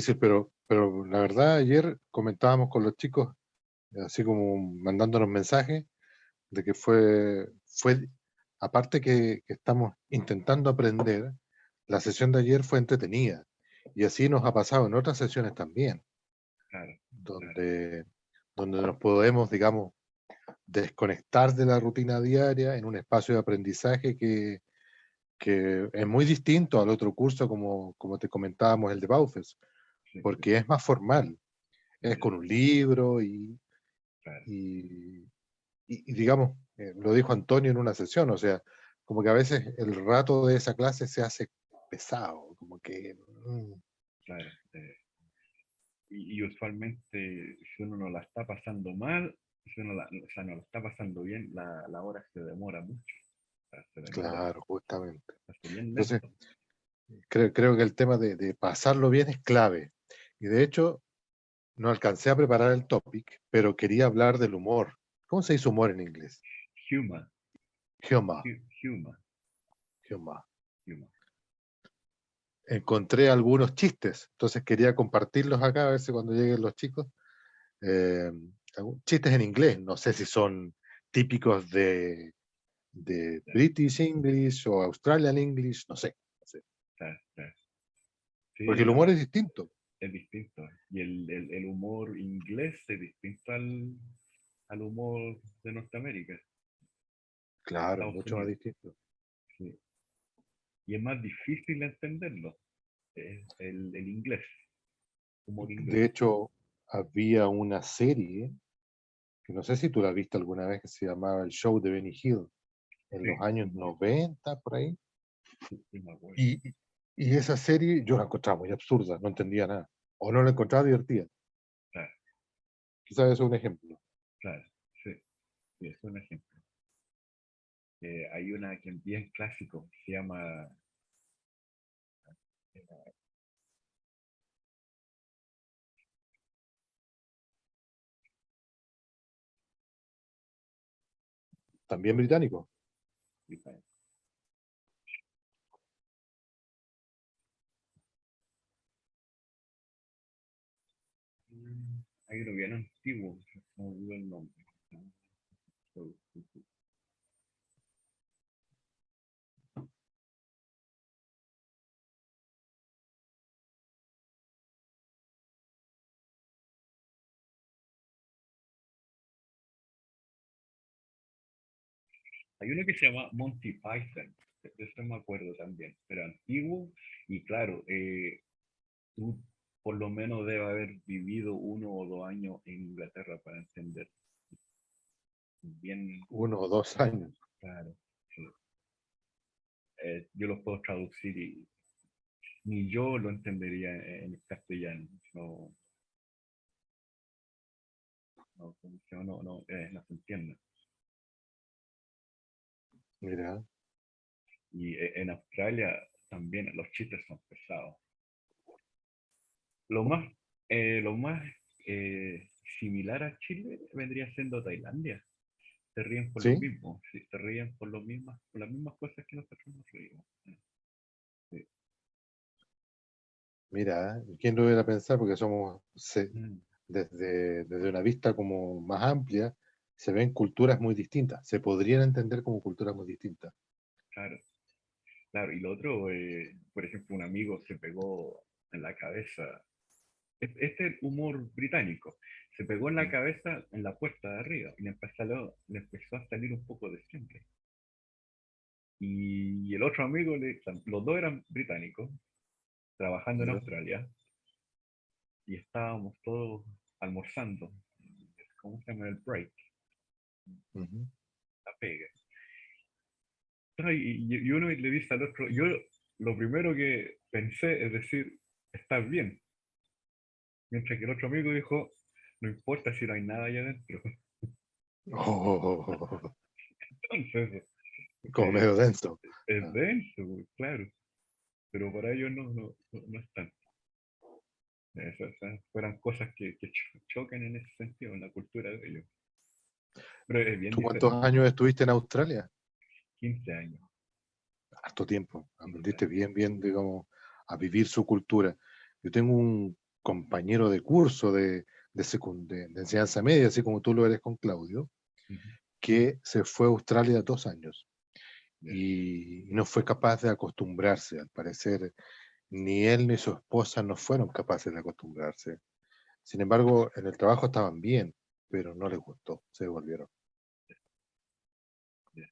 Sí, pero la verdad, ayer comentábamos con los chicos, así como mandándonos mensajes, de que aparte que estamos intentando aprender, la sesión de ayer fue entretenida. Y así nos ha pasado en otras sesiones también, Claro, claro. donde, donde nos podemos, digamos, desconectar de la rutina diaria en un espacio de aprendizaje que es muy distinto al otro curso, como te comentábamos, el de Baufes, Sí, porque es más formal, es ya, con un libro claro. y, y digamos, lo dijo Antonio en una sesión, o sea, como que a veces el rato de esa clase se hace pesado, como que... Claro. Y usualmente, si uno no la está pasando mal, si uno o sea, no la está pasando bien, la hora se demora mucho. O sea, se demora, claro, justamente. se hace bien Entonces, lento. creo que el tema de pasarlo bien es clave. Y de hecho, no alcancé a preparar el topic, pero quería hablar del humor. ¿Cómo se dice humor en inglés? Humor, Humor, humor, humor. humor. Encontré algunos chistes, entonces quería compartirlos acá, a ver si cuando lleguen los chicos, eh, chistes en inglés, no sé si son típicos de Ya, British English o Australian English, no sé, ya, ya. Sí, porque el humor no, es distinto. es distinto. Y el humor inglés es distinto al humor de Norteamérica, de Claro, Estados mucho más Unidos. distinto. Sí. Y es más difícil entenderlo, el inglés, humor inglés. De hecho, había una serie, que no sé si tú la viste alguna vez, que se llamaba El Show de Benny Hill, en Sí, los años 90 por ahí. sí, me acuerdo. Y, y esa serie yo la encontraba muy absurda, no entendía nada. O no la encontraba divertida. Claro, Quizás eso es un ejemplo. claro, sí, sí, es un ejemplo. Hay una que es bien clásico, se llama, También británico. hay uno bien antiguo, no me olvidó el nombre. Hay uno que se llama Monty Python, de eso me acuerdo también, pero antiguo y claro, tú por lo menos debes haber vivido 1 o 2 años en Inglaterra para entender bien, 1 o 2 años. claro. Sí. Yo los puedo traducir y ni yo lo entendería en castellano. No, no, no se entiende. Mira, Y en Australia también los chistes son pesados. Lo más, lo más similar a Chile vendría siendo Tailandia. Se ríen por lo ¿sí? mismo, sí, se ríen por las mismas cosas que nosotros nos reímos. Sí. Mira, ¿quién lo hubiera pensado? Porque Mm, desde una vista como más amplia, se ven culturas muy distintas. Se podrían entender como culturas muy distintas. claro, claro. Y lo otro, por ejemplo, un amigo se pegó en la cabeza. Este es humor británico. Se pegó en la Mm. cabeza en la puerta de arriba y le empezó a salir un poco de sangre. Y el otro amigo, los dos eran británicos, trabajando en ¿Ya? Australia, y estábamos todos almorzando. ¿Cómo se llama el break? Ujú. La pega. Y uno le dice al otro, yo lo primero que pensé es decir, estás bien. Mientras que el otro amigo dijo, no importa si no hay nada allá adentro. Oh, Entonces, como eh, medio denso. es Ah, denso, pues, claro, pero para ellos no es tanto. Esas fueran cosas que chocan en ese sentido, en la cultura de ellos. Pero es bien ¿Tú cuántos diferente. años estuviste en Australia? 15 años. Harto tiempo. 15 Aprendiste años. bien, digamos, a vivir su cultura. Yo tengo compañero de curso de enseñanza media, así como tú lo eres con Claudio, Ujú. que se fue a Australia 2 años Ya, y no fue capaz de acostumbrarse. Al parecer, ni él ni su esposa no fueron capaces de acostumbrarse. Sin embargo, en el trabajo estaban bien, pero no les gustó, se devolvieron. ya.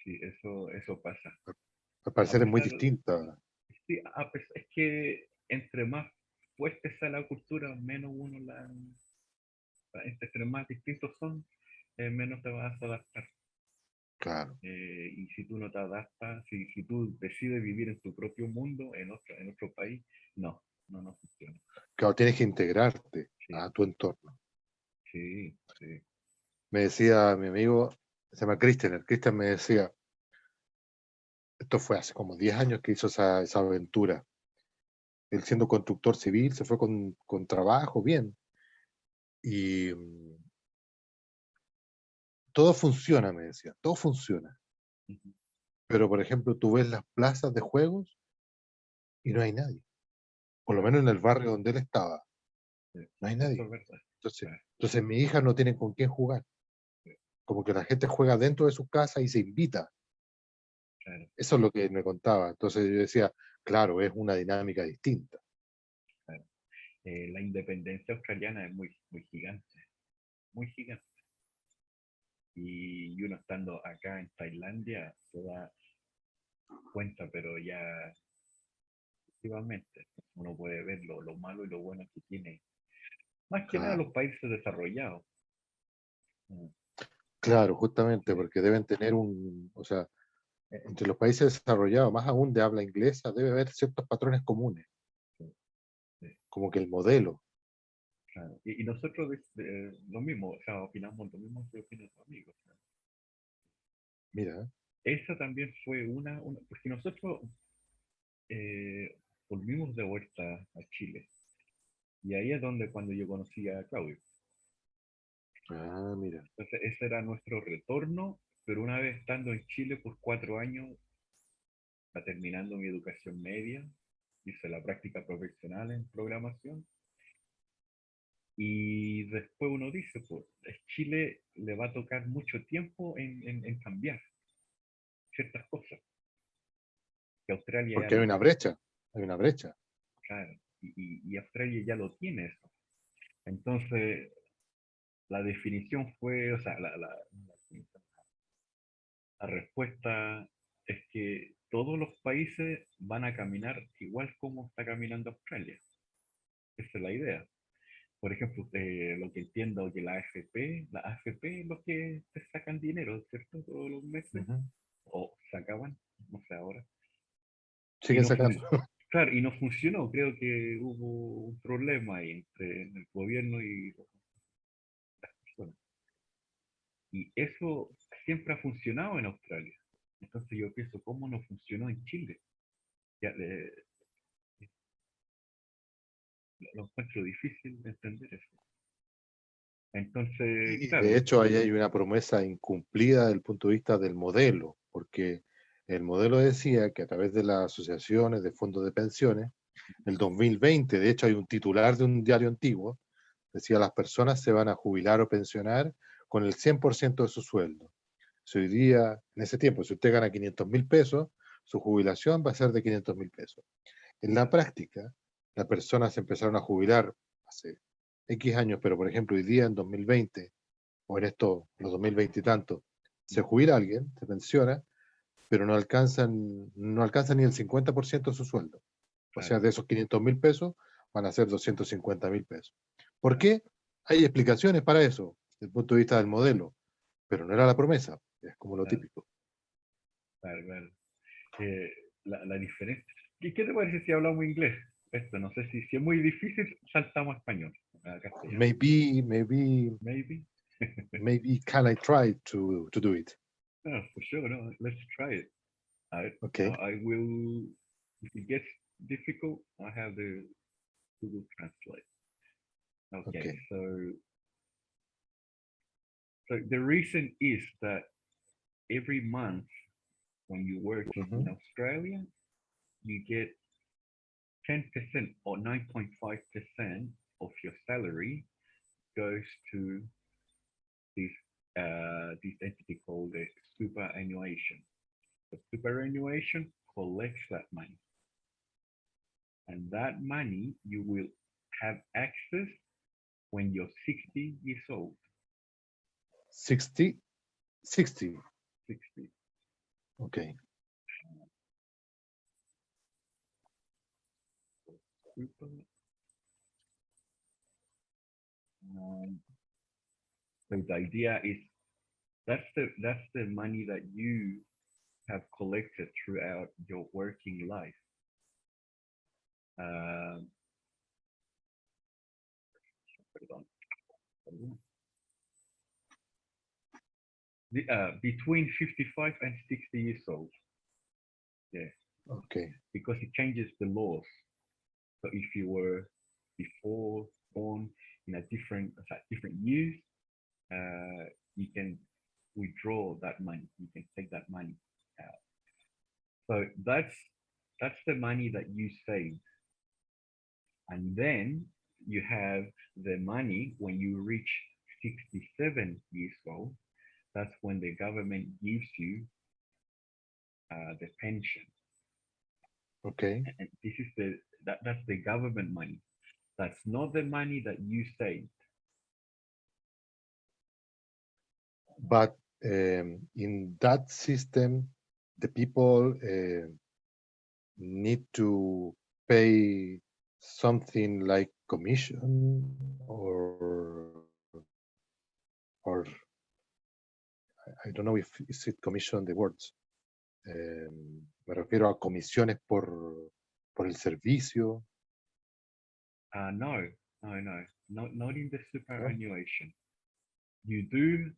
Sí, eso pasa. Al A parecer es muy pesar, distinta, sí, es que entre más fuerte sea la cultura, menos entre más distintos son, menos te vas a adaptar. claro. Y si tú no te adaptas, si tú decides vivir en tu propio mundo, en otro país, no funciona. Claro, tienes que integrarte Sí, a tu entorno. sí, sí. Me decía mi amigo, se llama Cristian, el Cristian me decía, esto fue hace como 10 años que hizo esa aventura. Él siendo constructor civil, se fue con trabajo, bien. Y todo funciona, me decía, todo funciona. Ujú. Pero, por ejemplo, tú ves las plazas de juegos y no hay nadie. Por lo Claro, menos en el barrio donde él estaba, sí. no hay Eso nadie. es verdad. Entonces, Claro, entonces mi hija no tiene con quién jugar. sí, Como que la gente juega dentro de su casa y se invita. claro, Eso es lo que me contaba. Entonces yo decía, claro, es una dinámica distinta. claro. La independencia australiana es muy gigante, muy gigante. Y uno estando acá en Tailandia se da cuenta, pero ya efectivamente uno puede ver lo malo y lo bueno que tiene. Más que nada Claro, los países desarrollados. Mm. claro, justamente Sí, porque deben tener o sea, entre los países desarrollados, más aún de habla inglesa, debe haber ciertos patrones comunes, sí, sí, como que el modelo. claro. Y nosotros lo mismo, o sea, opinamos lo mismo que opinan los amigos. ¿No? Mira, Esa también fue porque nosotros eh, volvimos de vuelta a Chile. Y ahí es donde cuando yo conocí a Claudio. mira, Entonces ese era nuestro retorno, pero una vez estando en Chile por 4 años, terminando mi educación media, hice la práctica profesional en programación. Y después uno dice, pues, Chile le va a tocar mucho tiempo en cambiar ciertas cosas, que Australia ya porque lo tiene, hay una brecha. claro, y Australia ya lo tiene eso. Entonces, la definición fue, o sea, la respuesta es que todos los países van a caminar igual como está caminando Australia. Esa es la idea. Por ejemplo, lo que entiendo que la AFP es lo que te sacan dinero, ¿cierto? Todos los meses, Ujú. o sacaban, no sé ahora. Y Siguen no sacando. claro, y no funcionó. Creo que hubo un problema ahí entre el gobierno y las personas. Y eso siempre ha funcionado en Australia. Entonces yo pienso, ¿cómo no funcionó en Chile? Ya, lo encuentro difícil de entender eso. Entonces, Y claro, de hecho, ahí hay una promesa incumplida desde el punto de vista del modelo, porque el modelo decía que a través de las asociaciones de fondos de pensiones, el 2020, de hecho hay un titular de un diario antiguo, decía las personas se van a jubilar o pensionar con el 100% de su sueldo. Si hoy día, en ese tiempo, si usted gana 500.000 pesos, su jubilación va a ser de 500.000 pesos. En la práctica, las personas se empezaron a jubilar hace X años, pero por ejemplo hoy día en 2020 o en estos, los 2020 y tanto, se jubila alguien, se pensiona, pero no alcanza ni el 50% de su sueldo. O sea, claro, de esos 500.000 pesos van a ser 250.000 pesos. ¿Por claro, qué? Hay explicaciones para eso, desde el punto de vista del modelo, pero no era la promesa, es como lo claro, típico. claro, claro. Eh, la diferencia. ¿Y qué te parece si hablamos inglés? Esto, no sé si es muy difícil, saltamos a español, a castellano. Maybe, Maybe. maybe can I try to do it? No, for sure, no, let's try it. Okay. I will, if it gets difficult, I have the Google Translate. Okay, Okay. so the reason is that every month when you work in Mhm. Australia, you get 10% or 9.5% of your salary goes to this this entity called the superannuation. The superannuation collects that money, and that money you will have access when you're 60 years old. 60, 60. 60. Okay. Super. So the idea is that's the money that you have collected throughout your working life. Between 55 and 60 years old. Yeah. Okay. Because it changes the laws. So if you were before born in a different years, you can withdraw that money. You can take that money out. So that's the money that you saved. And then you have the money when you reach 67 years old. That's when the government gives you the pension. Okay. And this is that's the government money. That's not the money that you saved. But in that system, the people need to pay something like commission or I don't know if is it commission the words. Me refiero a comisiones por el servicio. No, not in the ¿No? superannuation. You do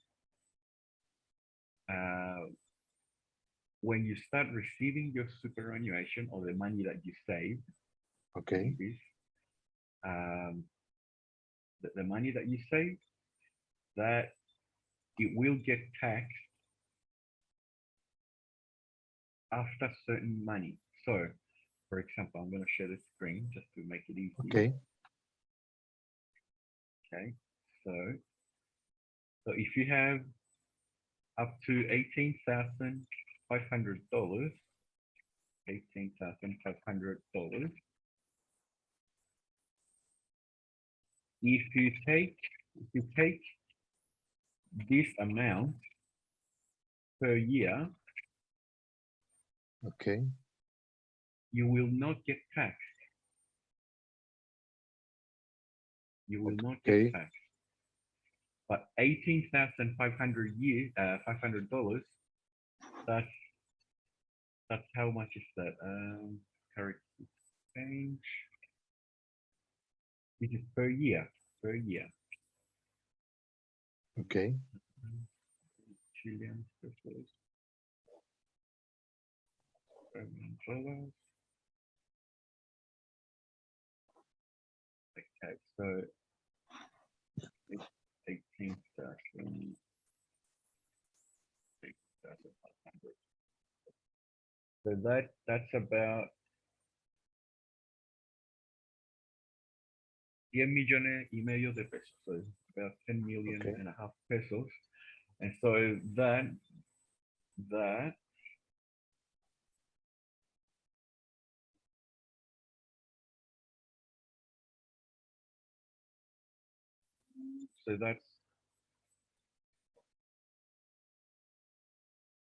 when you start receiving your superannuation or the money that you save. Okay. The money that you save, that it will get taxed after certain money. So, for example, I'm going to share the screen just to make it easy. Okay. Okay. So if you have up to $18,500, $18,500. If you take this amount per year, Okay. you will not get taxed. You will not get taxed. But $18,500 $500. That's how much is that? Currency exchange. This is per year. Per year. Okay. Chilean pesos. $1,000. Okay, so it's 18,000. 8,500. So that's about 10 millones y medio de pesos. So it's about 10 million Okay. and a half pesos. And so that so that's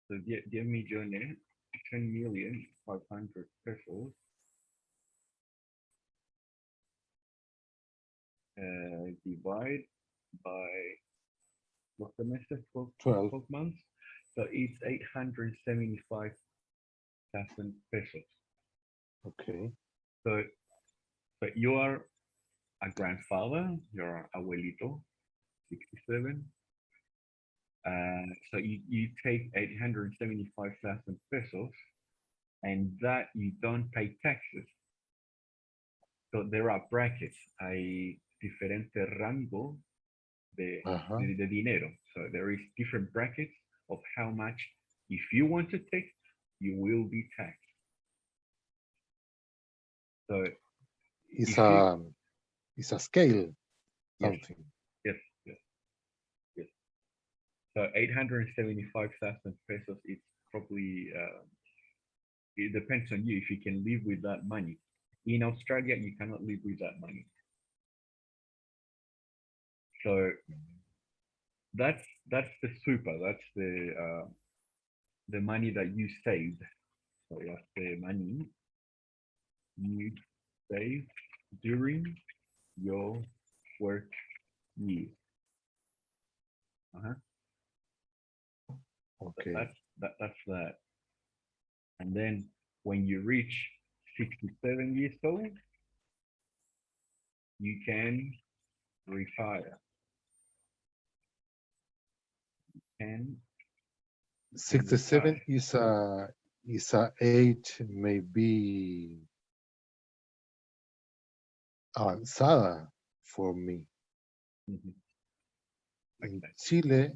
so 10 millones, 10,500,000 pesos. Divide by what semester? 12 months. So it's 875,000 pesos. Okay. So you are a grandfather, you're abuelito, 67. So you take 875,000 pesos, and that you don't pay taxes. So there are brackets, hay diferente rango de dinero. So there is different brackets of how much, if you want to take, you will be taxed. So is You see? a scale Yes, something. yes, yes, yes. So 875,000 pesos, it's probably, it depends on you if you can live with that money. In Australia, you cannot live with that money. So that's the super, that's the money that you saved. So that's the money you saved during your work year. Uh-huh. Okay. That's that. And then when you reach 67 years old, you can retire. And you can 67 retire. is a age maybe avanzada for me. Mhm. In Okay. Chile,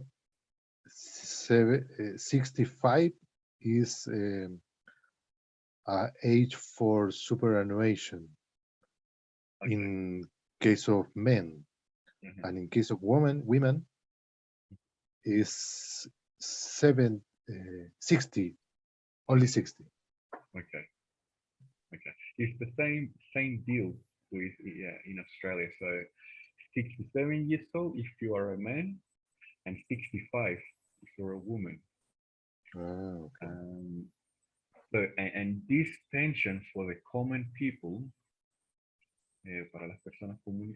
65 is a age for superannuation Okay. in case of men, Mhm. and in case of women is 60, only 60. Okay. Okay. It's the same deal with, yeah, in Australia. So 67 years old if you are a man, and 65 if you're a woman. Okay. Um, so and this pension for the common people, para las personas común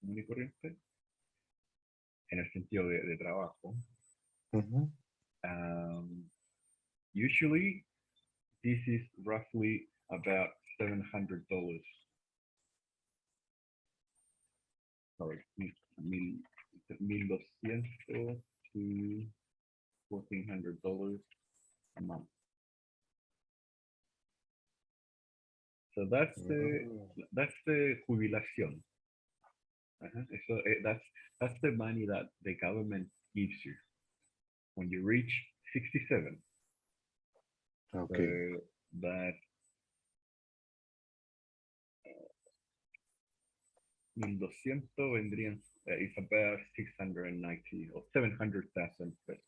y corriente, en el sentido de trabajo, Mhm. um, usually this is roughly about $700. Sorry, mil, 1,200 to $1,400 a month. So Oh, that's the jubilación. So that's the money that the government gives you when you reach 67. So okay. that 1,200 vendrían, it's about 690 or 700,000 pesos.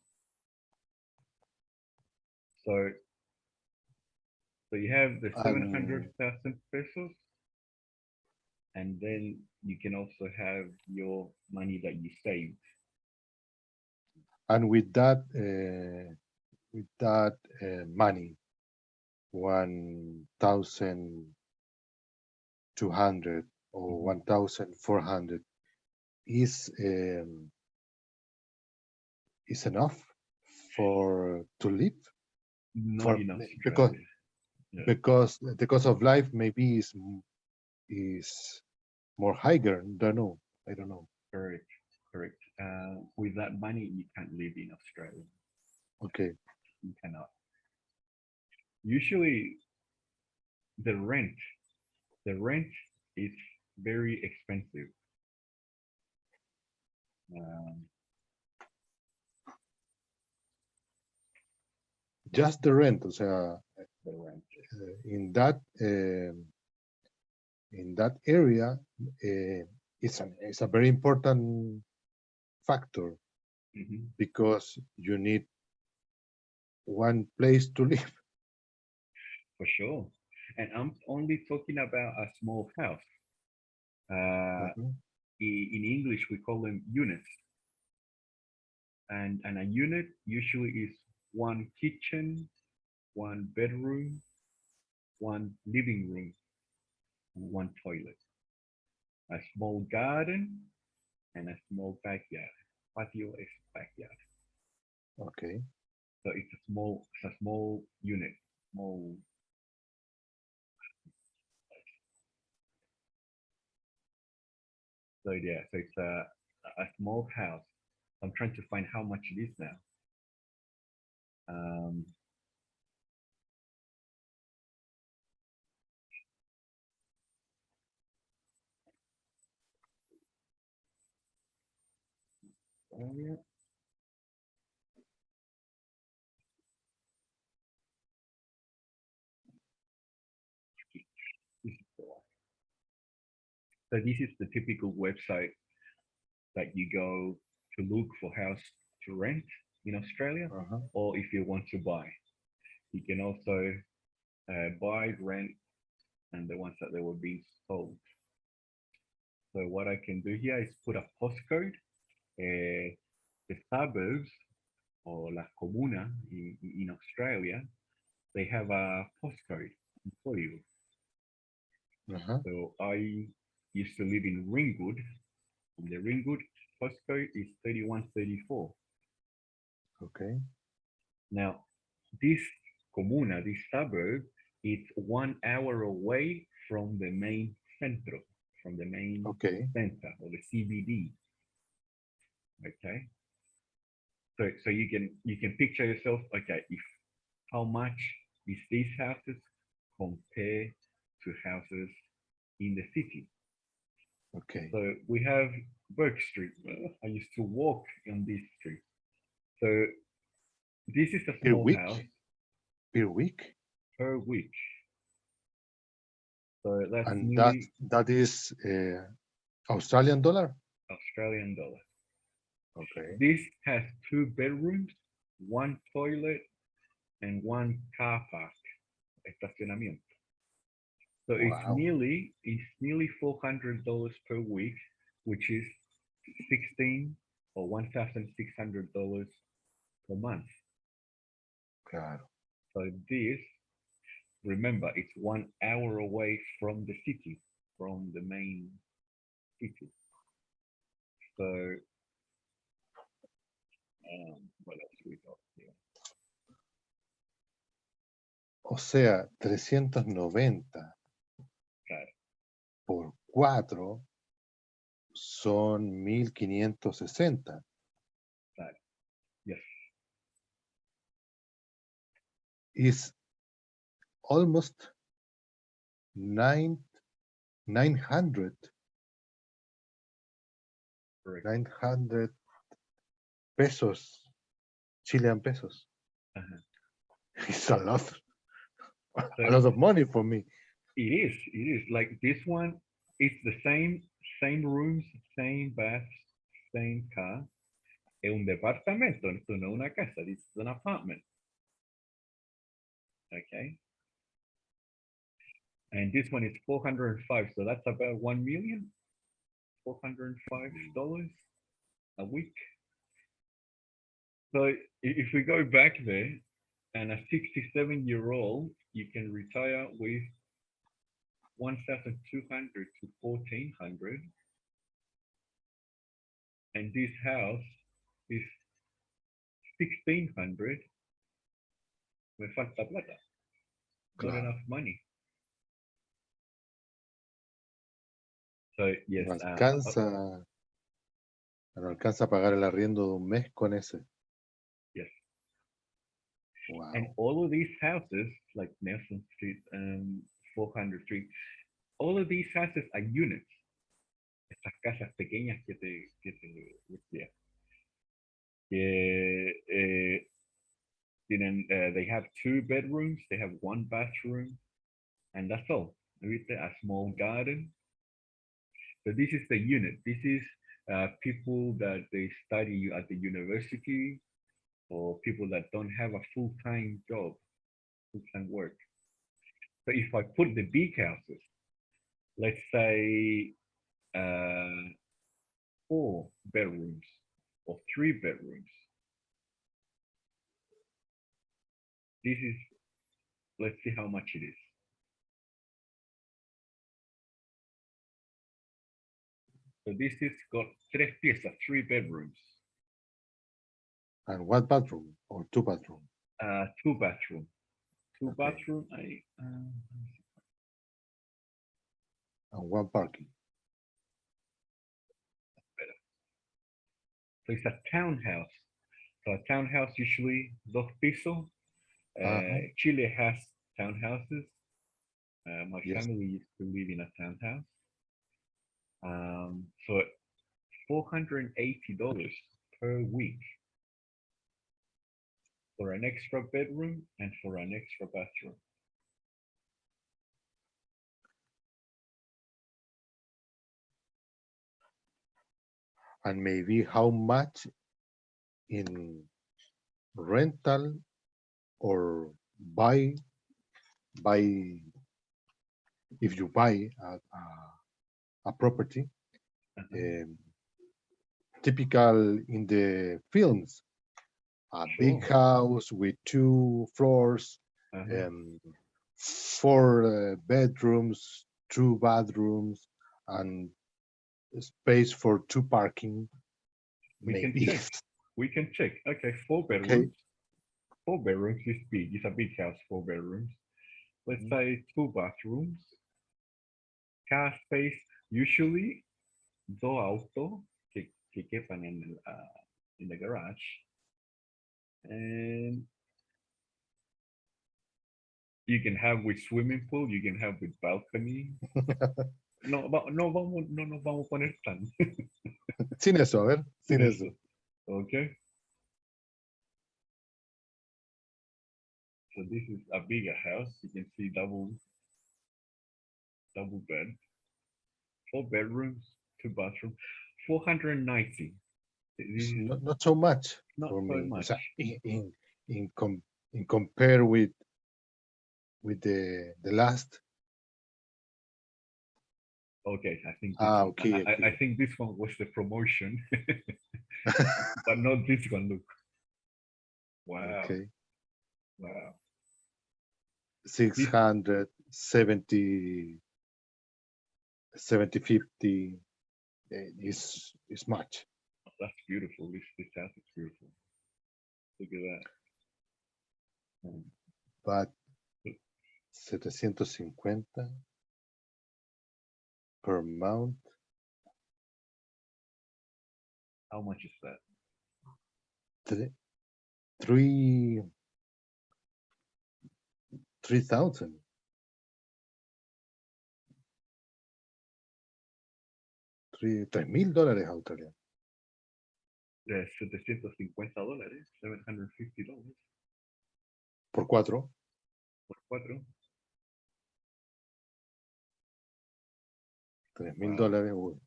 So you have the And 700,000 pesos, and then you can also have your money that you saved. and with that money, 1,200 or Mhm. 1,400 is enough for to live Not for in because Australia. Yeah, the cost of life maybe is more higher. Don't know. I don't know. correct, correct. With that money, you can't live in Australia. Okay. You cannot. Usually, the rent, the rent is very expensive. Um, Just the rent, o sea, the rent. in that area, it's a very important factor Mhm. because you need one place to live. For sure. And I'm only talking about a small house. Uh, Mhm. in English, we call them units. And a unit usually is one kitchen, one bedroom, one living room, and one toilet, a small garden, and a small backyard. Patio is backyard. Okay. So it's a small unit, small. So yeah, so it's a small house. I'm trying to find how much it is now. Um, area. This is the one. So this is the typical website that you go to look for house to rent in Australia, Ajá, or if you want to buy. You can also buy, rent, and the ones that they were being sold. So what I can do here is put a postcode, the suburbs or las comunas in Australia, they have a postcode, un código. ajá, So I used to live in Ringwood, and the Ringwood postcode is 3134. okay, Now, this comuna, this suburb, it's 1 hour away from the main centro, from the main okay, center or the CBD. Okay, so you can picture yourself. Okay, if how much is these houses compared to houses in the city? okay. So we have Burke Street. I used to walk on this street. So this is a Per small house week? Per week? per week. So that's And nearly that is Australian dollar? Australian dollar. Okay. This has 2 bedrooms, 1 toilet, and 1 car park, estacionamiento. So Wow. it's nearly $400 per week, which is 16 or $1,600 per month. Claro. So this, remember, it's 1 hour away from the city, from the main city. So what else we got here? O sea, 390 Claro, por 4 son 1560. claro. Yes. Is almost 900 Correct. 900 pesos, Chilean pesos. Uh-huh. It's a lot. So A lot of money for me. it is like this one. It's the same rooms, same baths, same car. Es un departamento, esto no es una casa. This is an apartment. Okay. And this one is 405, so that's about 1,405 a week. So if we go back there, and a 67-year-old, you can retire with 1,200 to 1,400, and this house is 1,600. Me falta plata, not Claro. enough money. So yes, No alcanza, no alcanza a pagar el arriendo de un mes con ese. yes. And Wow. all of these houses, like Nelson Street and 400 Street, all of these houses are units. Estas casas pequeñas que te decía. They have 2 bedrooms, they have 1 bathroom, and that's all. With a small garden. So this is the unit. This is people that they study at the university, or people that don't have a full-time job, full-time work. So if I put the big houses, let's say 4 bedrooms or 3 bedrooms, this is, let's see how much it is. So this is got 3 bedrooms, And one bathroom or two bathroom. 2 bathroom, two Okay. bathroom. And one parking. So it's a townhouse. So a townhouse usually 2 pisos. Chile has townhouses. My Yes. family used to live in a townhouse. So $480 per week for an extra bedroom and for an extra bathroom. and maybe how much in rental or buy if you buy a property, Uh-huh. um, typical in the films, a big Sure. house with 2 floors, Uh-huh. um, 4 bedrooms, 2 bathrooms, and space for 2 parking. We can Maybe. check. We can check. Okay, four Okay. bedrooms. 4 bedrooms is big. It's a big house, 4 bedrooms. Let's Mhm. say 2 bathrooms. Car space, usually 2 autos que quepan in the garage. And you can have with swimming pool, you can have with balcony. No, no, vamos, no nos vamos a poner tan. Sin eso, a ver, Sin sin eso. eso. Okay. So this is a bigger house. You can see double bed, 4 bedrooms, 2 bathrooms, 490. This is Not so much not for so me. O much. sea, in, in compare with the last. Okay, I think this Ah, one. okay, I okay. think this one was the promotion, but not this one. Look, wow, Okay. wow. This 670, 50 is much. that's beautiful. This house is beautiful. Look at that. Um, But 750 per month, how much is that? th- three 3,000, 3,000 dólares australianos $750, $750 por 4, por 4. 3,000 Wow. dólares. Uy.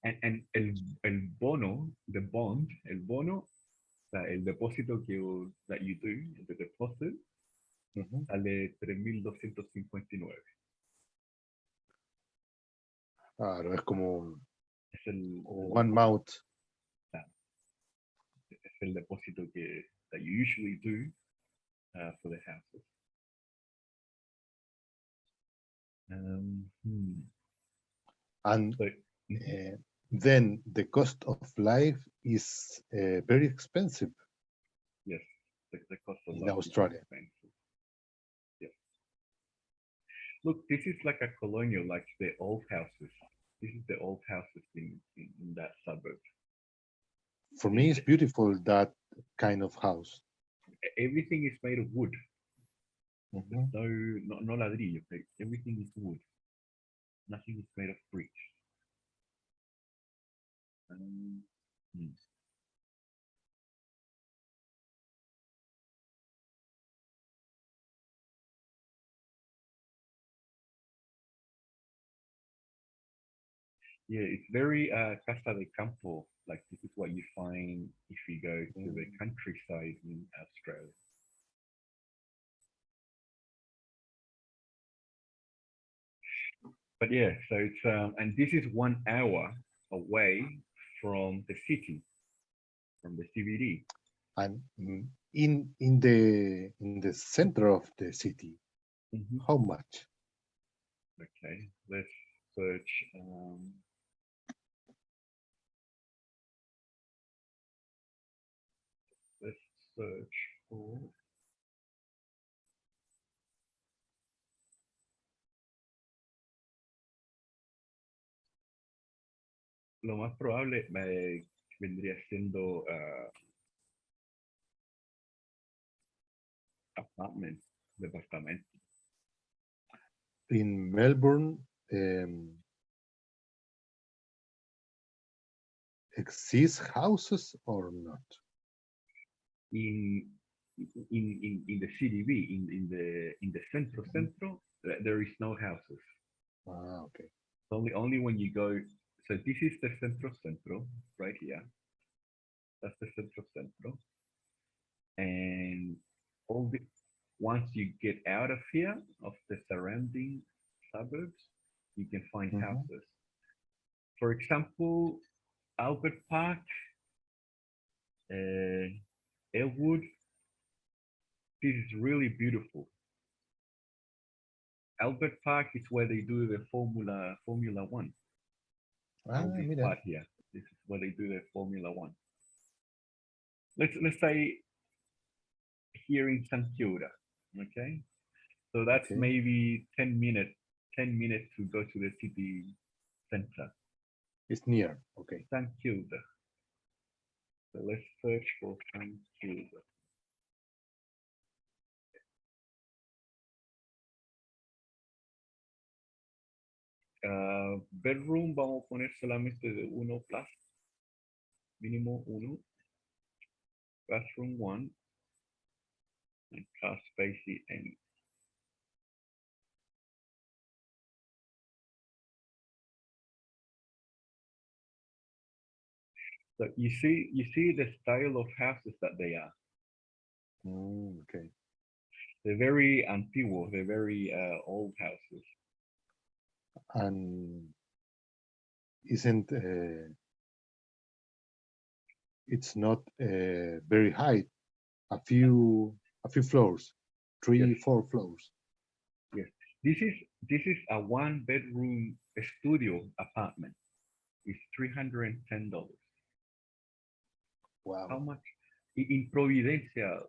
And el bono, the bond, el bono, el depósito that you do, the deposit, Ujú. sale 3.259. Claro, es como Es el one depósito, month. es el depósito that you usually do for the houses. Hmm. And So, mhm. then the cost of life is very expensive Yes, the cost of in life is Australia. expensive. Yes. Look, this is like a colonial, like the old houses. This is the old houses in that suburb. For This me, it's beautiful that kind of house. everything is made of wood. There's Mhm. no ladrillo. Okay? Everything is wood. Nothing is made of bricks. Um, hmm. Yeah, it's very casa de campo. Like this is what you find if you go to the Mm. countryside in Australia. But yeah, so it's and this is 1 hour away from the city, from the CBD. And in the center of the city, Hmm. how much? Okay, let's search. Let's search for. Lo más probable vendría siendo apartment, departamento. In Melbourne, um, exist houses or not? In in the CDB, in the Mhm. centro, there is no houses. Ah, okay. Only when you go So this is the centro right here. That's the centro. And all the once you get out of here, of the surrounding suburbs, you can find Mhm. houses. For example, Albert Park, uh, Elwood. This is really beautiful. Albert Park is where they do the Formula One. Ah, All this mira. part here. This is where they do the Formula One. Let's say here in San Kilda, okay? So that's Okay. maybe 10 minutes to go to the city center. It's near. Okay. San Kilda. So let's search for San Kilda. Bedroom, vamos a poner solamente de uno plus, mínimo uno. Bathroom one, and car space any. So you see the style of houses that they are. Okay. They're very antiguo, they're very old houses. And isn't it's not very high? A few floors, Yes, 3, 4 floors. yes. This is a one bedroom studio apartment. It's $310. How Wow. much in Providencia?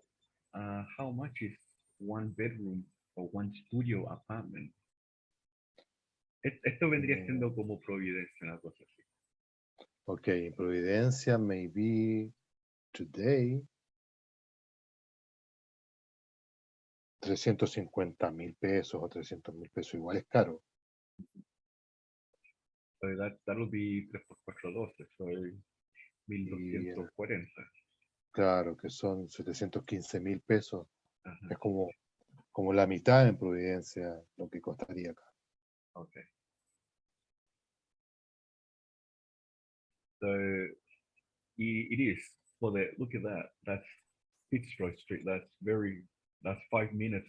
How much is one bedroom or one studio apartment? Esto vendría Uh, siendo como Providencia, una cosa así. okay, in Providencia, maybe today 350.000 pesos o 300.000 pesos, igual es caro. So that'll be 3 por 4, 12, so Y 1240. claro que son 715.000 pesos, Ajá, es como la mitad en Providencia lo que costaría acá. okay. So it is for the look at that. That's Fitzroy Street. That's 5 minutes,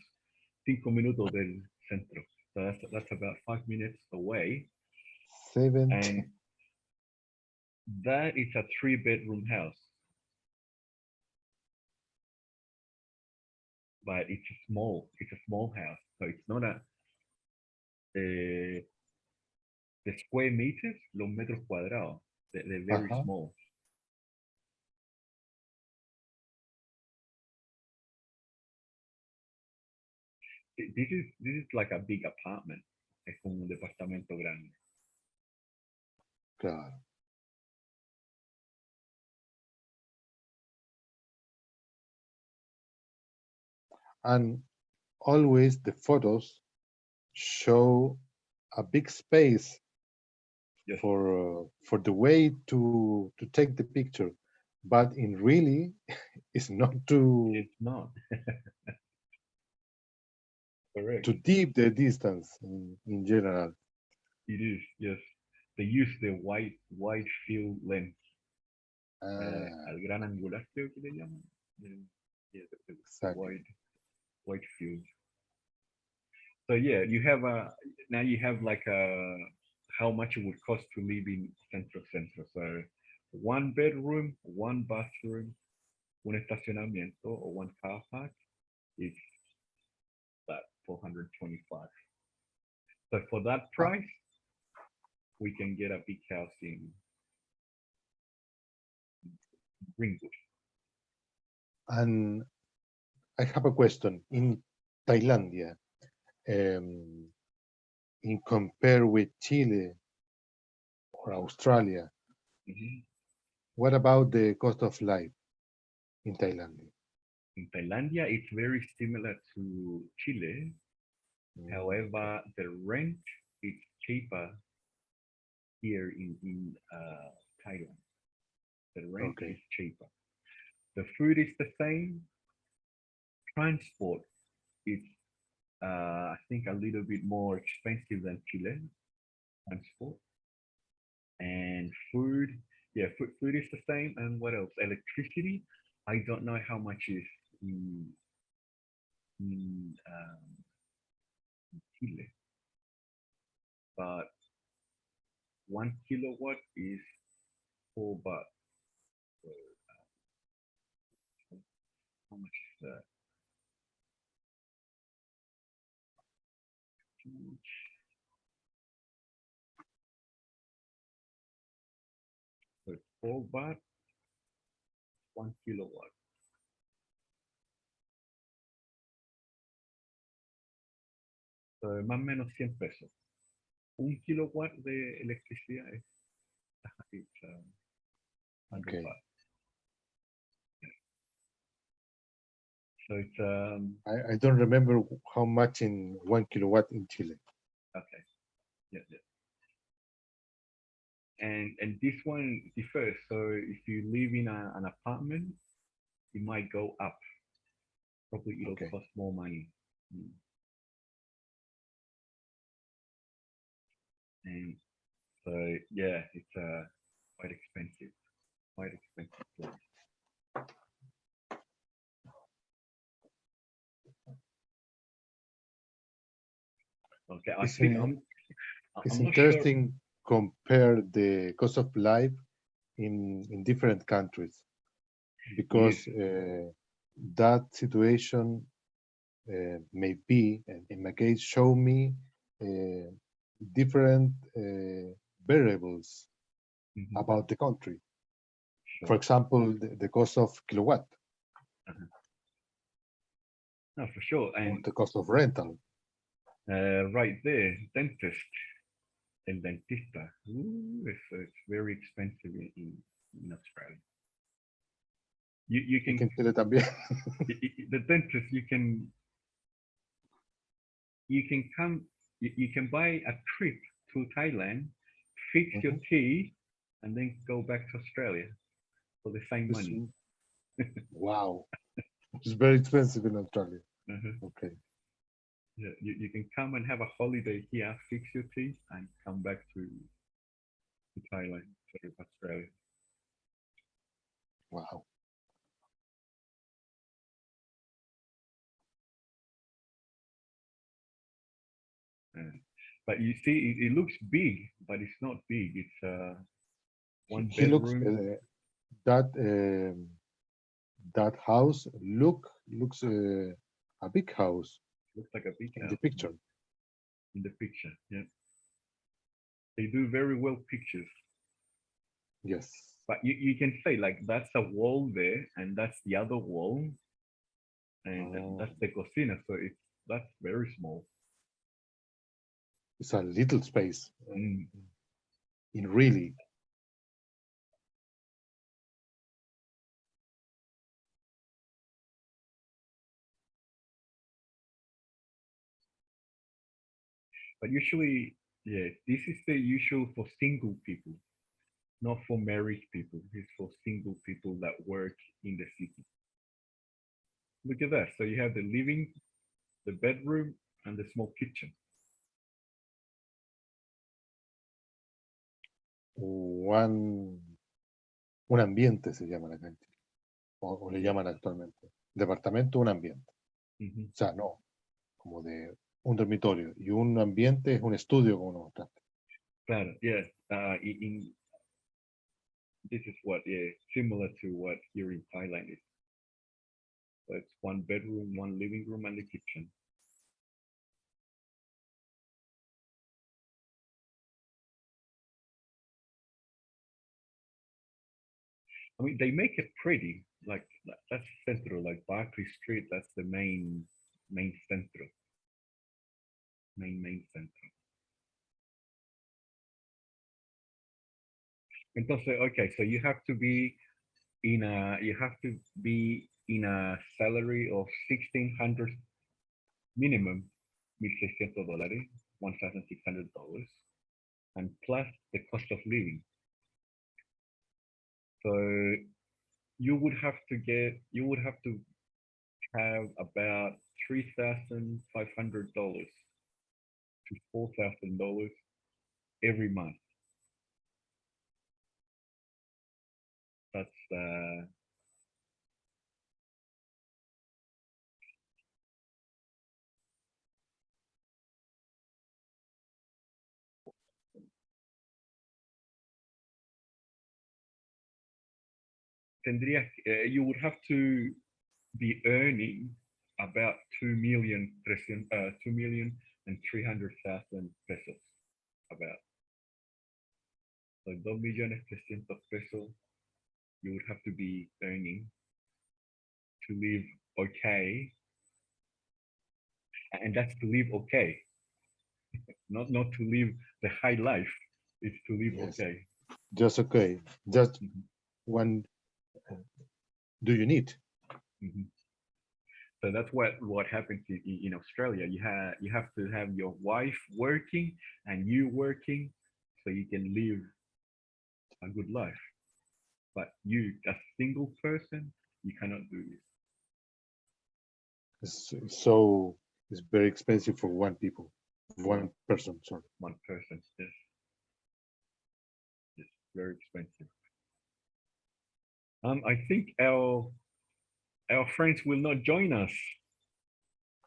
5 minutos del centro. So that's about 5 minutes away, 70. and that is a 3 bedroom house, but it's a small house. So it's not uh, the square meters, los metros cuadrados. They're very Ajá, small. This is like a big apartment. Es como un departamento grande. claro. And always the photos show a big space Yes, for the way to take the picture, but in really it's not it's not correct. too deep the distance in general. It is, yes. They use the wide field lens, Ah, al gran angular creo que le llaman. Yeah, the exactly. wide field. So yeah, now you have like a how much it would cost to live in Centro. So one bedroom, one bathroom, un estacionamiento or one car park is that 425. So for that Ah, price, we can get a big house in Greenwood. and I have a question. In Thailandia, um, in compare with Chile or Australia, Mhm. what about the cost of life in Thailand? In Thailandia, it's very similar to Chile. Okay. However, the rent is cheaper here in Thailand. The rent is Okay. cheaper. The food is the same. Transport is, I think, a little bit more expensive than Chile transport. And food, yeah, food is the same. And what else? Electricity, I don't know how much is in Chile, but 1 kilowatt is 4 baht. So how much is that? So 4 baht, 1 kilowatt. So más o menos 100 pesos. 1 kilowatt de electricidad es it's, 100 Okay. baht. So it's I don't remember how much in 1 kilowatt in Chile. okay. Yeah, yeah. And this one differs. So if you live in an apartment, it might go up. Probably it'll Okay. cost more money. And so yeah, it's quite expensive. Quite expensive place. Okay, I It's, think it's I'm not sure. interesting compare the cost of life in different countries because that situation may be, in my case, show me different variables Mhm, about the country. sure. For example, the cost of kilowatt Uh-huh. No, for sure. or And the cost of rental. right there, dentist and dentista. Ooh, it's very expensive in Australia. You Y can que en Chile también. the dentist you can come you can buy a trip to Thailand, fix your Mhm. teeth, and then go back to Australia for the same It's, money. wow, it's very expensive in Australia. Uh-huh. Okay. Yeah, you can come and have a holiday here, fix your teeth, and come back to Thailand, sorry, Australia. Wow. But you see, it looks big, but it's not big. It's one He looks bedroom. that that house looks a big house Looks like a big in the house picture. in the picture. Yeah, they do very well pictures. Yes. But you can say like that's a wall there, and that's the other wall, and Oh, that's the cocina. So that's very small. it's a little space Mm. in really. But usually, yeah, this is the usual for single people, not for married people. It's for single people that work in the city. Look at that. So you have the living, the bedroom, and the small kitchen. Un ambiente se llama acá en Chile, o le Yeah. llaman actualmente. Departamento, un ambiente. Mm-hmm. O sea, no, como de un dormitorio. Y un ambiente es un estudio, como nos mostraste. Claro, yeah. This is what, yeah, similar to what here in Thailand is. So it's one bedroom, one living room, and the kitchen. I mean, they make it pretty. Like that's central, like Barclay Street. That's the main centro, main centro. Entonces, okay, so you have to be in a salary of 1,600 minimum, $1,600, $1,600, and plus the cost of living. So you would have to have about $3,500 to $4,000 every month. That's you would have to be earning about 2,300,000 pesos. About so 2,300,000 pesos you would have to be earning to live okay, and that's to live okay, not to live the high life. It's to live Yes, okay. just okay. Just Mhm, one. Do you need? mhm. So that's what happens in Australia. You have to have your wife working and you working, so you can live a good life. But you, a single person, you cannot do this. So it's very expensive for one people, one For person. Sorry. one person, it's very expensive. I think our friends will not join us.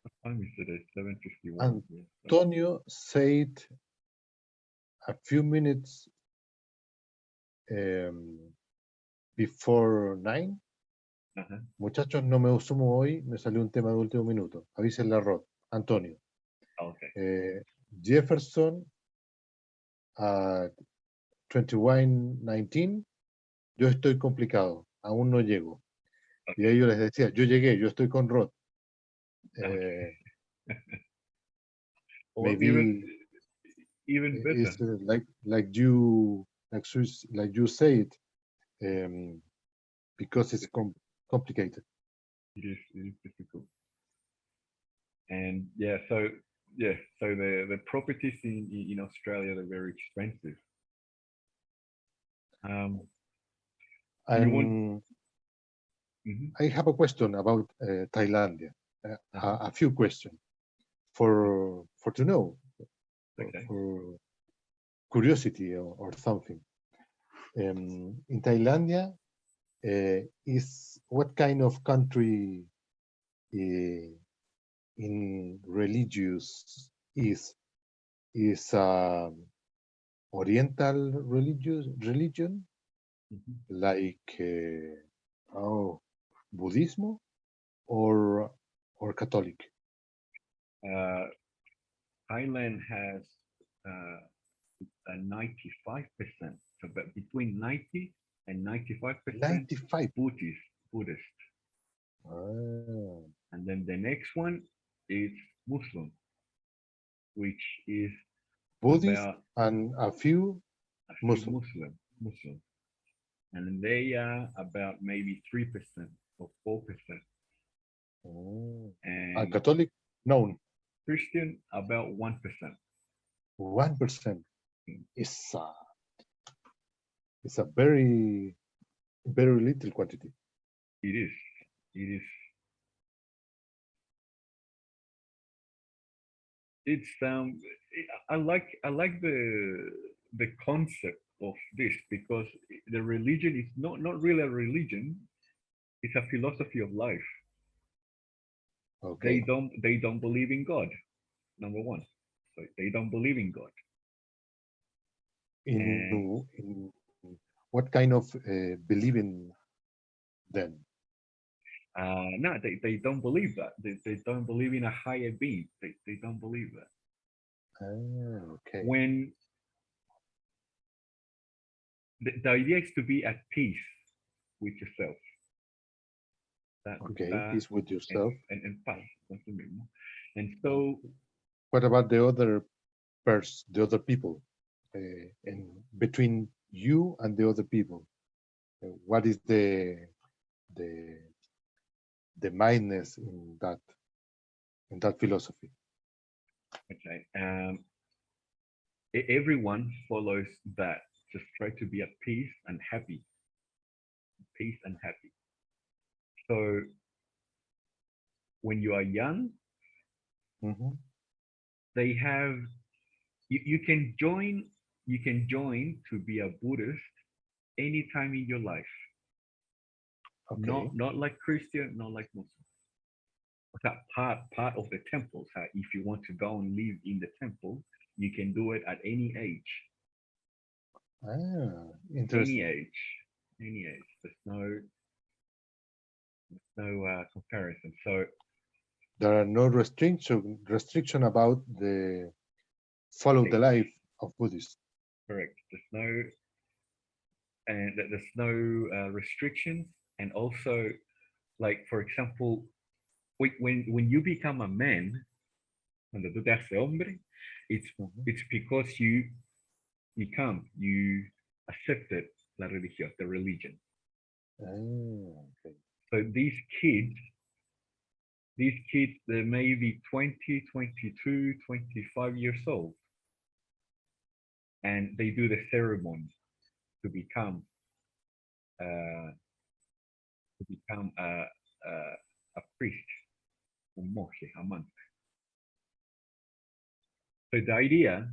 What time is it? It's 7:51. Yes. Antonio said a few minutes before 9. Uh-huh. Muchachos, no me sumo hoy, me salió un tema de último minuto. Avísenle a Rod, Antonio. Okay. Jefferson at 21:19. Yo estoy complicado, aún no llego. Y Okay. ahí yo les decía, yo llegué, yo estoy con Rod. Okay. Or Maybe even better. it's like you said, because it's complicated. It is difficult. And so the properties in Australia are very expensive. Do you want? And Mhm. I have a question about Thailandia. Uh-huh. A few questions for to know, Okay. for curiosity or something. In Thailandia, is what kind of country in religious is Oriental religion Mhm. like Buddhism or Catholic? Uh, Thailand has uh, a 95%, so but between 90 and 95% 95. Buddhist, Ah, and then the next one is Muslim, which is Buddhist about and a few a few Muslim. Muslim, and they are about maybe 3% or 4%, Oh. And and Catholic known Christian about 1%. 1%. It's a very little quantity. It is. It is. It's I like the concept of this because the religion is not really a religion. It's a philosophy of life. They Okay. don't believe in God. Number one, so they don't believe in God. And In what kind of believing then? no, they don't believe that. They don't believe in a higher being. They don't believe that. Ah, okay. When the idea is to be at peace with yourself. Tú Okay. estás Peace with yourself. en paz con tú mismo. And so, What about the other the other people, and between you and the other people? What is the the mindness in that philosophy? okay, everyone follows that. Just try to be at peace and happy. Peace and happy. So, when you are young, Hmm. they have you can join to be a Buddhist anytime in your life. Okay. Not like Christian, not like Muslim. That part of the temple. So if you want to go and live in the temple, you can do it at any age. Ah, Any interesting. age. Any age. There's no comparison. So There are no restriction about the follow the age. life of Buddhists. Correct. There's no restrictions, and also, like for example, when you become a man, cuando tú te haces hombre, it's Mhm. it's because you accepted la religión, the religion. Ah, okay. So these kids, they may be 20, 22, 25 years old, and they do the ceremony to become uh, a priest, un monje, a monk. So the idea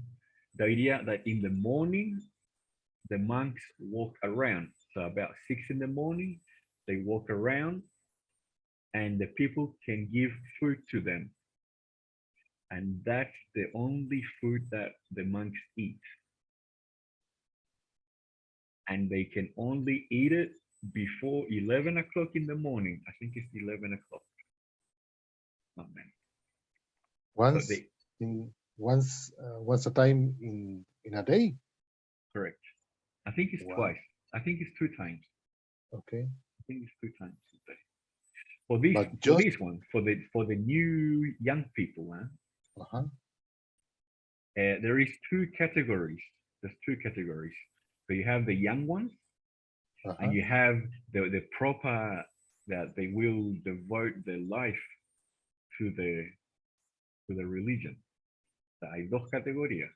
that in the morning the monks walk around. So about 6 in the morning, they walk around, and the people can give food to them, and that's the only food that the monks eat, and they can only eat it before 11 o'clock in the morning. I think it's 11 o'clock. Not many. So Once they in once a time in a day. correct. I think it's Wow. twice. I think it's 2 times. Okay. I think it's 2 times a day. But For just this one, for the new young people, uh-huh, there is two categories. There's two categories. So you have the young ones, and uh-huh. you have the proper, that they will devote their life to the religion. So hay dos categorías.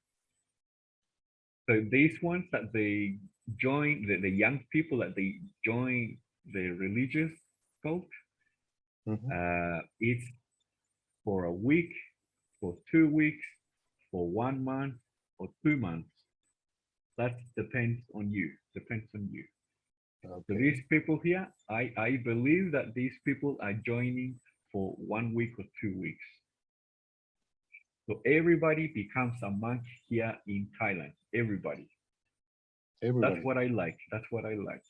So these ones that they join, the young people that they join the religious cult, Mhm. it's for a week, for 2 weeks, for 1 month, or 2 months. That depends on you. Depends on you. So Okay. these people here, I believe that these people are joining for 1 week or 2 weeks. So everybody becomes a monk here in Thailand. Everybody. That's Everybody. what I like. That's what I like.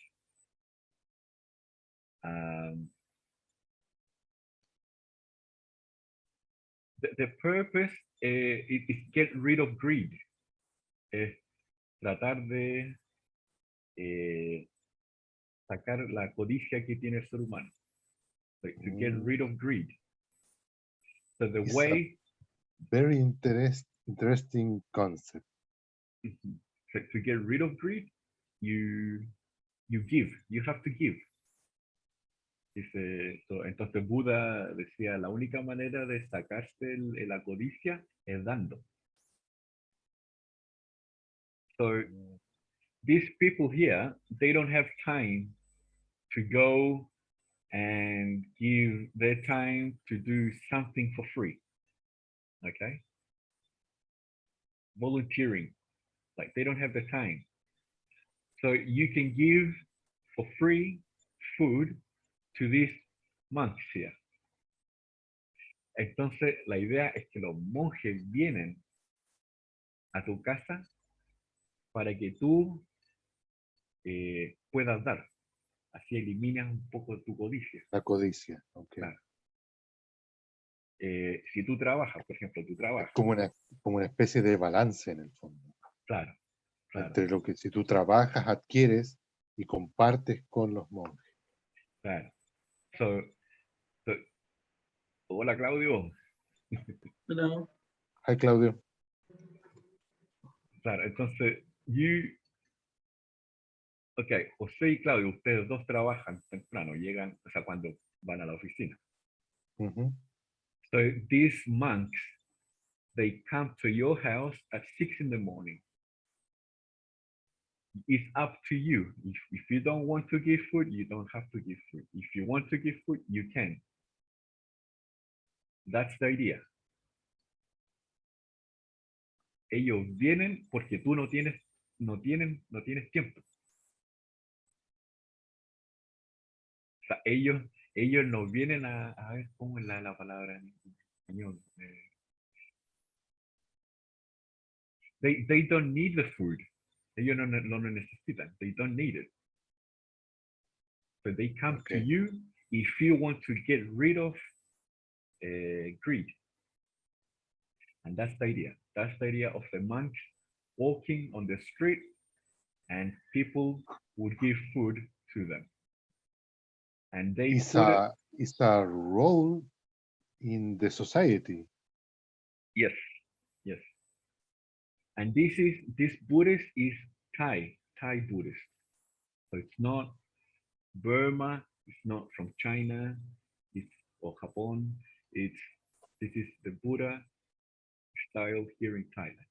Um, the purpose is get rid of greed. Es tratar de eh, sacar la codicia que tiene el ser humano. Like, to get Mm, rid of greed. So the it's a way very interesting concept. so to get rid of greed, you you give. You have to give. Entonces Buda decía, la única manera de sacarse la codicia es dando. So Mm, these people here, they don't have time to go and give their time to do something for free. Okay? Volunteering. Like they don't have the time. So you can give for free food to these monks here. Entonces la idea es que los monjes vienen a tu casa para que tú puedas dar. Así eliminas un poco tu codicia. La codicia. Okay. Claro. Si tú trabajas, por ejemplo, tú Es trabajas, como una especie de balance en el fondo. claro, claro, Entre lo que si tú trabajas, adquieres y compartes con los monjes. claro. So, so, hola Claudio. Hello. Hi, Claudio. Claro, entonces, ok, José y Claudio, ustedes dos trabajan temprano, llegan, o sea, cuando van a la oficina. Mhm. So these monks, they come to your house at 6 in the morning. It's up to you. If you don't want to give food, you don't have to give food. If you want to give food, you can. That's the idea. Ellos vienen porque tú no tienes tiempo. sea, ellos no vienen a ver cómo es la palabra en español. They don't need the food. Ellos no lo necesitan. They don't need it. So they come to Okay. you if you want to get rid of greed. And that's the idea. That's the idea of the monks walking on the street and people would give food to them. And they It's put it, a role in the society. yes, yes. And this Buddhist is Thai Buddhist. So it's not Burma, it's not from China, it's or Japan. This is the Buddha style here in Thailand.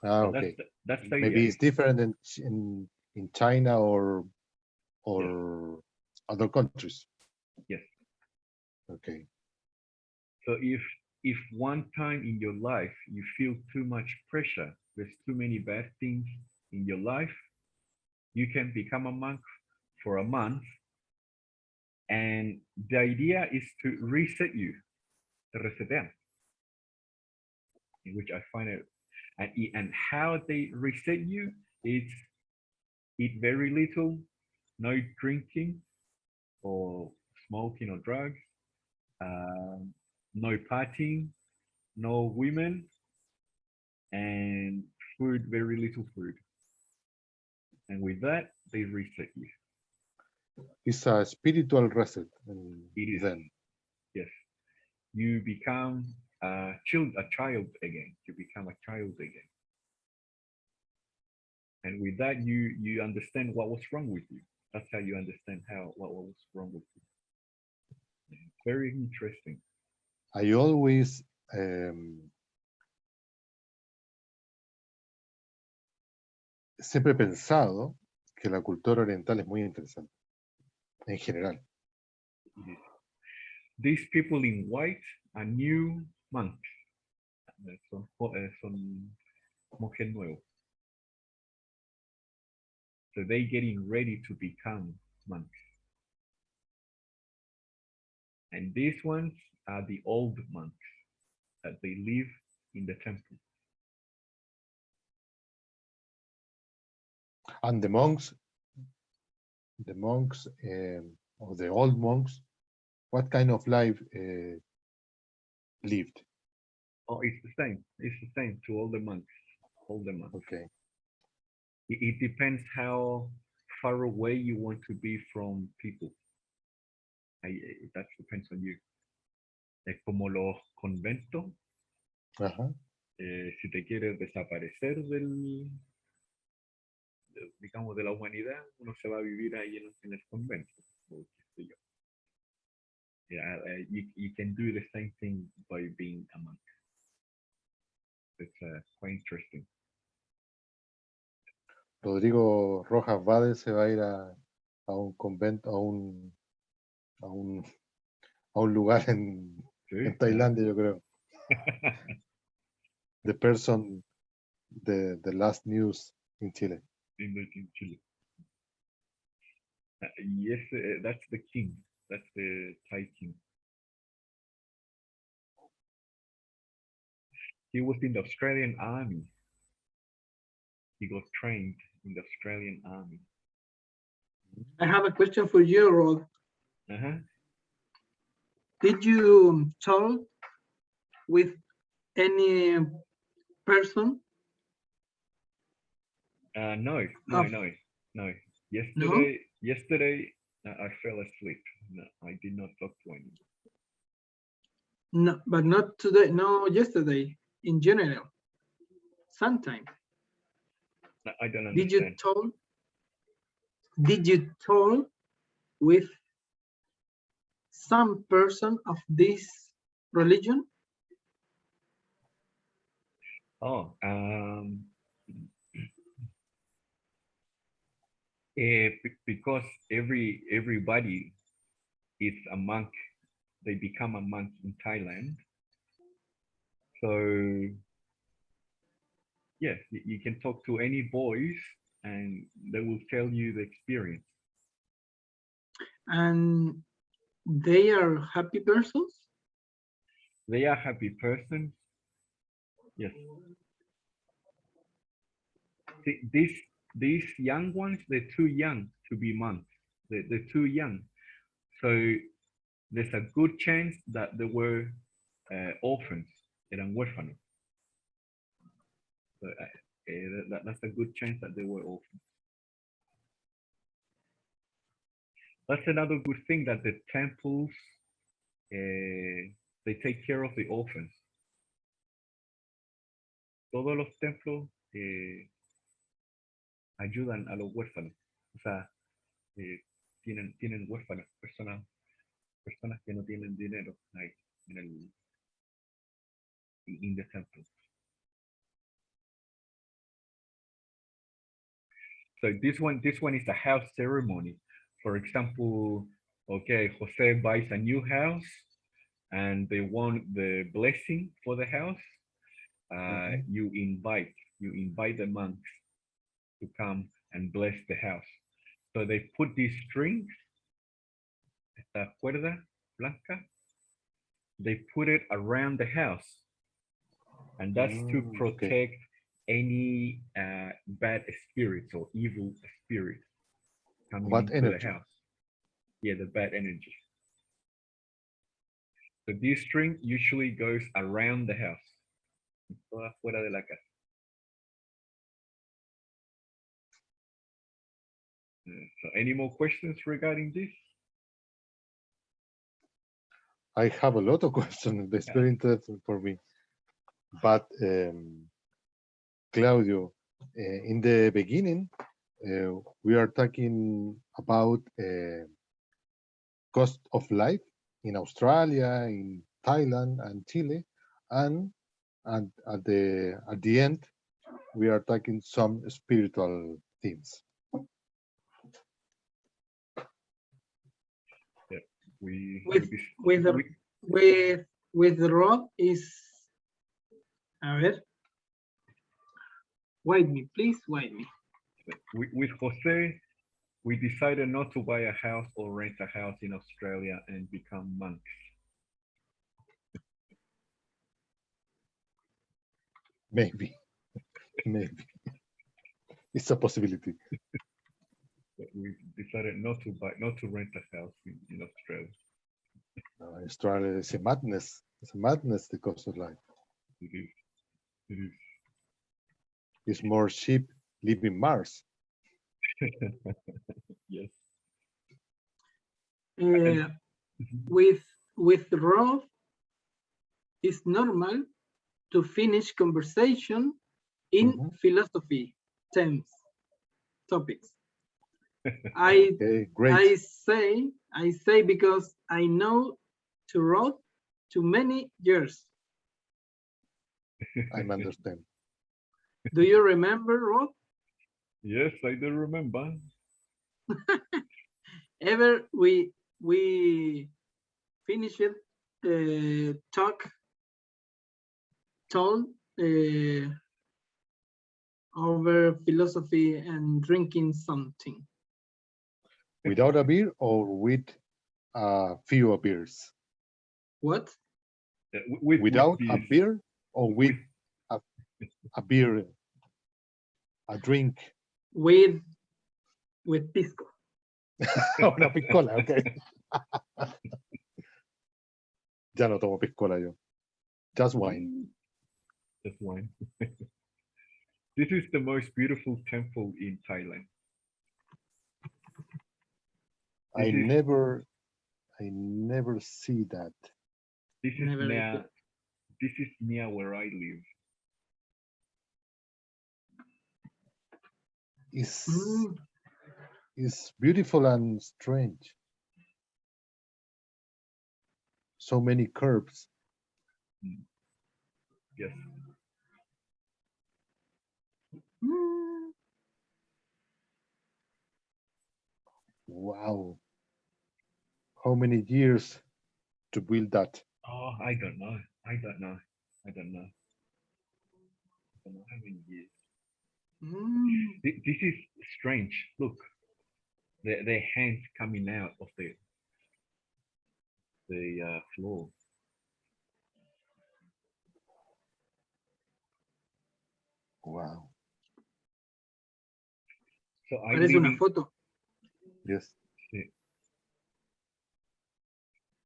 So Okay. that's the Maybe idea. it's different in China or Yes. other countries. Yes. Okay. So if one time in your life you feel too much pressure, there's too many bad things in your life, you can become a monk for a month. And the idea is to reset you, to resetean, in which I find it. And how they reset you is eat very little, no drinking or smoking or drugs, no partying, no women, and food, very little food. And with that, they reset you. It's a spiritual reset. It is, Then. yes. You become a child again. You become a child again. And with that, you understand what was wrong with you. That's how you understand what was wrong with you. It's very interesting. I always siempre he pensado que la cultura oriental es muy interesante, en general. These people in white are new monks. Son monjes nuevos. So they getting ready to become monks. And these ones are the old monks that they live in the temple. And the monks, or the old monks, what kind of life lived? Oh, it's the same. It's the same to all the monks. All the monks. Okay. It depends how far away you want to be from people. That depends on you. Como los conventos, Ajá. si te quieres desaparecer digamos, de la humanidad, uno se va a vivir ahí en el convento. O qué sé yo. Yeah, you can do the same thing by being a monk. It's quite interesting. Rodrigo Rojas Vade se va a ir a un convento, a un lugar en Tailandia, yo creo. The person, the last news in Chile. In Chile. Yes, that's the king. That's the Thai king. He was in the Australian army. He got trained in the Australian army. I have a question for you, Rod. Uh-huh. Did you talk with any person? No. Yesterday, I fell asleep. No, I did not talk to anyone. No, but not today. No, yesterday. In general, sometime. I don't understand. Did you talk with some person of this religion? Oh, because everybody is a monk. They become a monk in Thailand. So yes, you can talk to any boys and they will tell you the experience. And they are happy persons? They are happy persons. Yes. See, these young ones, they're too young to be monks. They're too young. So there's a good chance that they were orphans, eran huérfanos. So, that's a good chance that they were orphans. That's another good thing, that the temples, they take care of the orphans. Todos los templos ayudan a los huérfanos. O sea, tienen huérfanos, personas que no tienen dinero ahí in the temple. So this one is a house ceremony. For example, okay, Jose buys a new house and they want the blessing for the house. You invite the monks to come and bless the house. So they put these strings, esta cuerda blanca, they put it around the house, and that's to protect any bad spirits or evil spirits coming into the house. Yeah, the bad energy. So this string usually goes around the house, toda fuera de la casa. So any more questions regarding this? I have a lot of questions. It's very interesting for me. But Claudio, in the beginning, we are talking about cost of life in Australia, in Thailand, and Chile, and at the end, we are talking some spiritual themes. Yeah, with the rod is, a ver, wait me, please wait me. With Jose, we decided not to buy a house or rent a house in Australia and become monks. Maybe. It's a possibility. We decided not to rent a house in Australia. Australia is a madness. It's a madness, the cost of life. It is. It is. It's more cheap living Mars. Yes. With Rob, it's normal to finish conversation in philosophy themes, topics. Great. I say because I know to Rod too many years. I understand. Do you remember, Rod? Yes, I do remember. Ever we finished told over philosophy and drinking something. Without a beer or with a few beers? What? Without a beer or with a beer, a drink? With pisco. Una piscola, okay. Ya no tomo piscola yo. Just wine. Just wine. This is the most beautiful temple in Thailand. I never see that. This is near where I live. It's beautiful and strange. So many curves. Yes. Wow. How many years to build that? Oh, I don't know. I don't know how many years. This is strange. Look, their hands coming out of the floor. Wow. So I Parece live una in foto. Yes.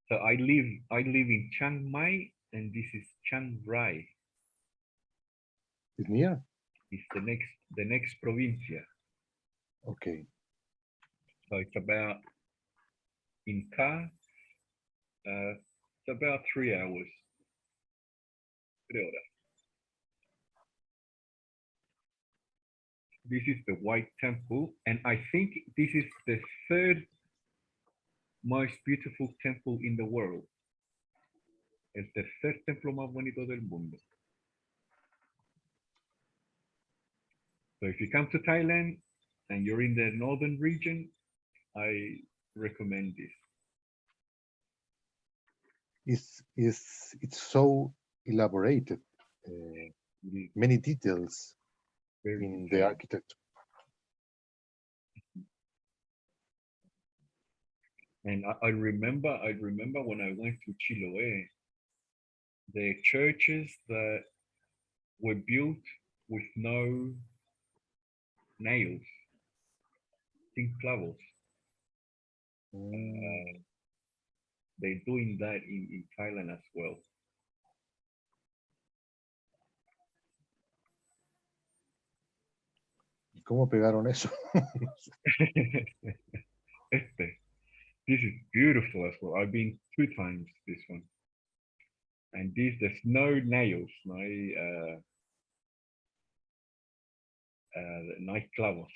so I live in Chiang Mai, and this is Chiang Rai. It's near? It's the next provincia. Okay. So it's about in car. It's about 3 hours. 3 horas. This is the White Temple, and I think this is the third most beautiful temple in the world. El tercer templo más bonito del mundo. So if you come to Thailand and you're in the northern region, I recommend this. It's so elaborated. Many details Very in the detailed. architecture. And I remember when I went to Chiloé, the churches that were built with no nails, sin clavos. They're doing that in Thailand as well. ¿Y cómo pegaron eso? This is beautiful as well. I've been 2 times this one. And there's no nails, no hay clavos.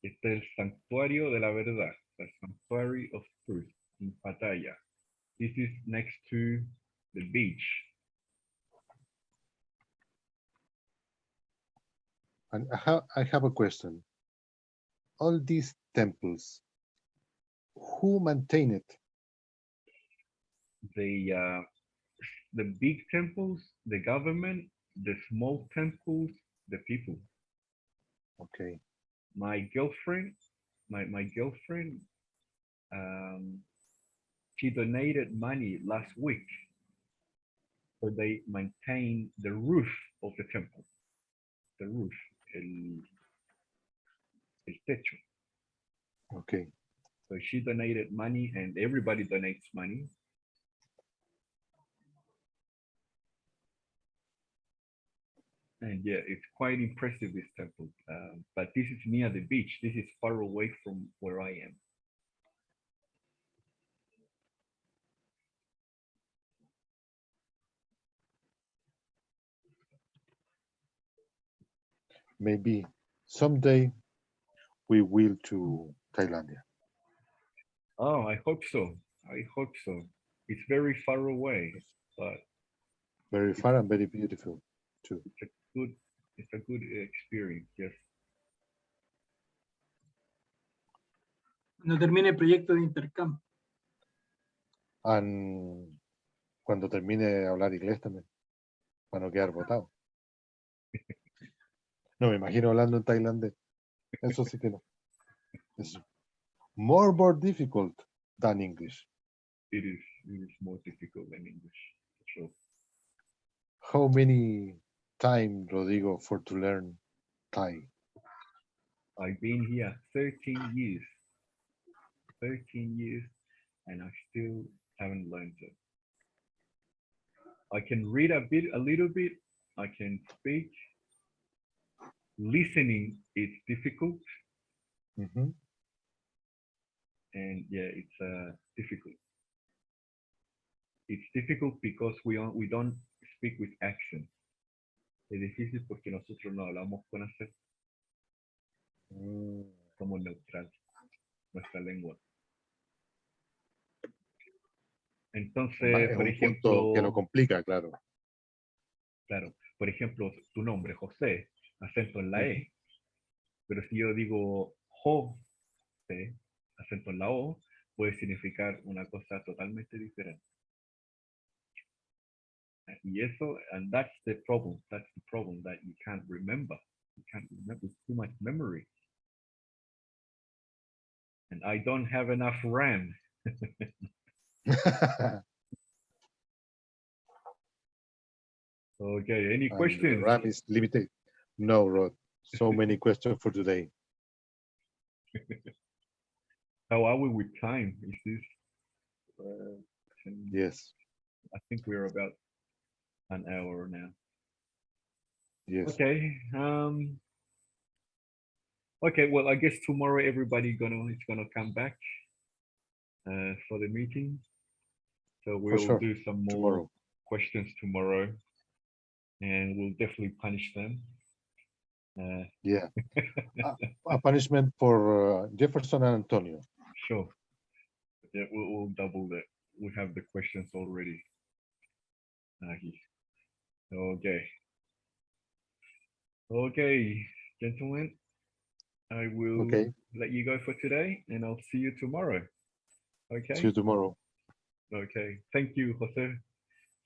Este es el Santuario de la Verdad, the Sanctuary of Truth in Pattaya. This is next to the beach. And I have a question. All these temples, who maintain it? The big temples, the government, the small temples, the people. Okay. My girlfriend, she donated money last week, so they maintain the roof of the temple, the roof, el techo. Okay. So she donated money, and everybody donates money. And yeah, it's quite impressive, this temple. But this is near the beach. This is far away from where I am. Maybe someday we will to Thailand. Oh, I hope so. I hope so. It's very far away, but Very far and very beautiful too. it's a good experience. Yes. Cuando termine el proyecto de intercambio. And cuando termine de hablar inglés también, para no quedar botado. No, me imagino hablando en tailandés. Eso sí que no. It's more difficult than English. It is more difficult than English. Sure. How many time, Rodrigo, for to learn Thai? I've been here 13 years. 13 years, and I still haven't learned it. I can read a little bit. I can speak. Listening is difficult. Mm-hmm. And yeah, it's difficult. It's difficult because we don't speak with accent. Es difícil porque nosotros no hablamos con acento. Somos neutral, nuestra lengua. Entonces, Es por un ejemplo, punto que lo complica, claro. Claro, por ejemplo, tu nombre, José, acento en la E. Pero si yo digo José, acento en la O, puede significar una cosa totalmente diferente. Y eso, and that's the problem that you can't remember. You can't remember, it's too much memory. and I don't have enough RAM. Okay, any And questions? RAM is limited. No, Rod. So many questions for today. How are we with time? Is this? Yes. I think we're about an hour now. Yes. Okay. Okay. Well, I guess tomorrow everybody is gonna come back for the meeting. So we'll sure. do some more Tomorrow. questions tomorrow, and we'll definitely punish them. Yeah. A punishment for Jefferson and Antonio. Sure. Yeah, we'll double that. We have the questions already. Okay. Okay, gentlemen. I will let you go for today, and I'll see you tomorrow. Okay. See you tomorrow. Okay. Thank you, Jose.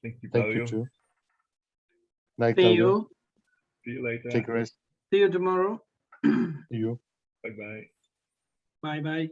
Thank you, Thank Claudio. you too. Night, See Claudio. you. See you later. Take rest. See you tomorrow. See you. Bye bye. Bye bye.